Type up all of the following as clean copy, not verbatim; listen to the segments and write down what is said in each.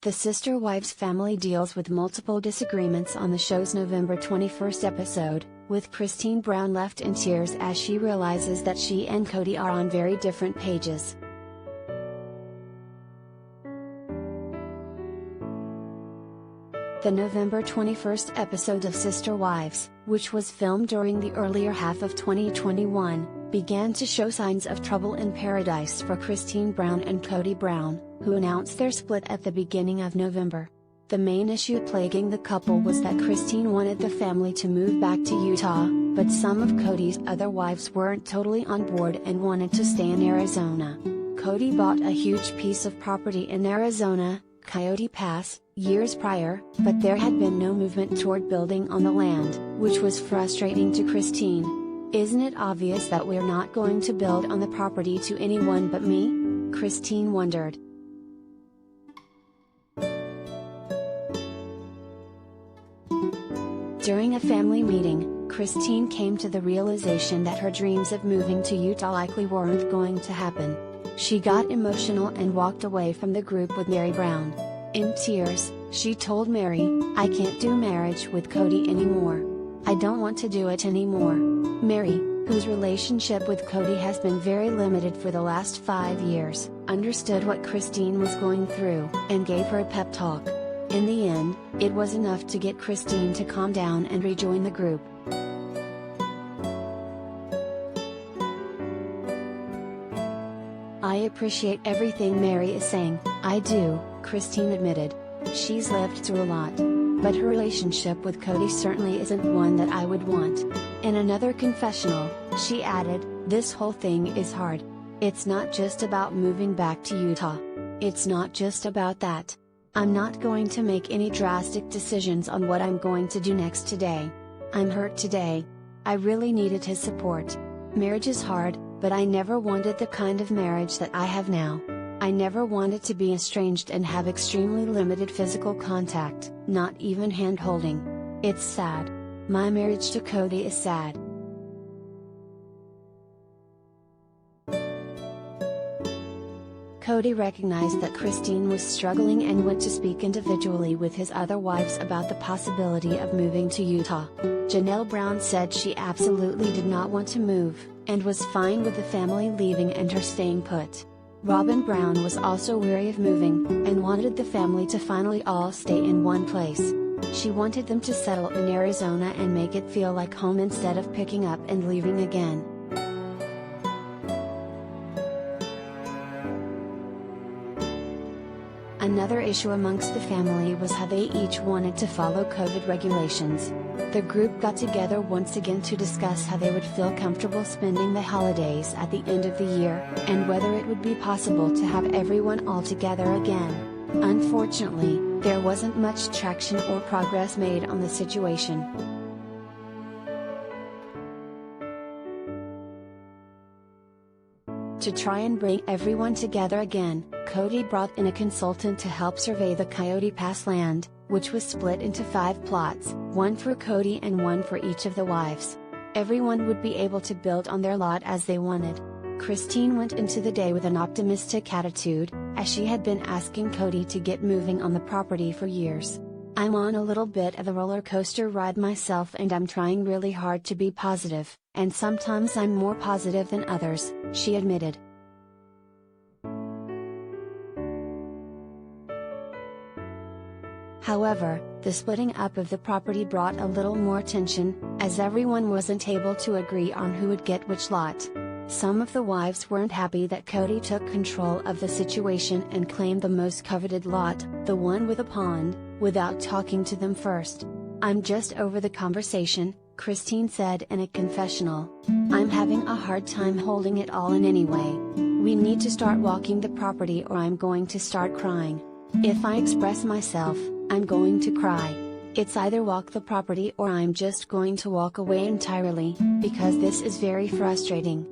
The Sister Wives family deals with multiple disagreements on the show's November 21st episode, with Christine Brown left in tears as she realizes that she and Kody are on very different pages. The November 21st episode of Sister Wives, which was filmed during the earlier half of 2021, began to show signs of trouble in paradise for Christine Brown and Kody Brown, who announced their split at the beginning of November. The main issue plaguing the couple was that Christine wanted the family to move back to Utah, but some of Kody's other wives weren't totally on board and wanted to stay in Arizona. Kody bought a huge piece of property in Arizona, Coyote Pass, years prior, but there had been no movement toward building on the land, which was frustrating to Christine. "Isn't it obvious that we're not going to build on the property to anyone but me?" Christine wondered. During a family meeting, Christine came to the realization that her dreams of moving to Utah likely weren't going to happen. She got emotional and walked away from the group with Mary Brown. In tears, she told Mary, "I can't do marriage with Kody anymore. I don't want to do it anymore." Mary, whose relationship with Kody has been very limited for the last 5 years, understood what Christine was going through, and gave her a pep talk. In the end, it was enough to get Christine to calm down and rejoin the group. "I appreciate everything Mary is saying, I do," Christine admitted. She's lived through a lot. But her relationship with Kody certainly isn't one that I would want. In another confessional, she added, "This whole thing is hard. It's not just about moving back to Utah. It's not just about that. I'm not going to make any drastic decisions on what I'm going to do next today. I'm hurt today. I really needed his support. Marriage is hard, but I never wanted the kind of marriage that I have now. I never wanted to be estranged and have extremely limited physical contact, not even hand-holding. It's sad. My marriage to Kody is sad." Kody recognized that Christine was struggling and went to speak individually with his other wives about the possibility of moving to Utah. Janelle Brown said she absolutely did not want to move, and was fine with the family leaving and her staying put. Robin Brown was also weary of moving, and wanted the family to finally all stay in one place. She wanted them to settle in Arizona and make it feel like home instead of picking up and leaving again. Another issue amongst the family was how they each wanted to follow COVID regulations. The group got together once again to discuss how they would feel comfortable spending the holidays at the end of the year, and whether it would be possible to have everyone all together again. Unfortunately, there wasn't much traction or progress made on the situation. To try and bring everyone together again, Kody brought in a consultant to help survey the Coyote Pass land, which was split into 5 plots, one for Kody and one for each of the wives. Everyone would be able to build on their lot as they wanted. Christine went into the day with an optimistic attitude, as she had been asking Kody to get moving on the property for years. "I'm on a little bit of a roller coaster ride myself, and I'm trying really hard to be positive, and sometimes I'm more positive than others," she admitted. However, the splitting up of the property brought a little more tension, as everyone wasn't able to agree on who would get which lot. Some of the wives weren't happy that Kody took control of the situation and claimed the most coveted lot, the one with a pond, without talking to them first. "I'm just over the conversation," Christine said in a confessional. "I'm having a hard time holding it all in anyway. We need to start walking the property or I'm going to start crying. If I express myself, I'm going to cry. It's either walk the property or I'm just going to walk away entirely, because this is very frustrating."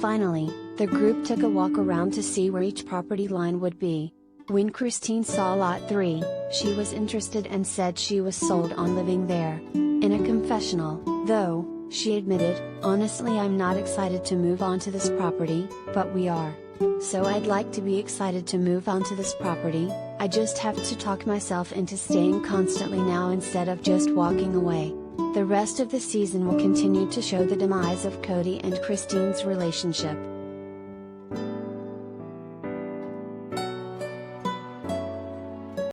Finally, the group took a walk around to see where each property line would be. When Christine saw Lot 3, she was interested and said she was sold on living there. In a confessional, though, She admitted, "Honestly, I'm not excited to move onto this property, but we are. So I'd like to be excited to move onto this property. I just have to talk myself into staying constantly now instead of just walking away." The rest of the season will continue to show the demise of Kody and Christine's relationship.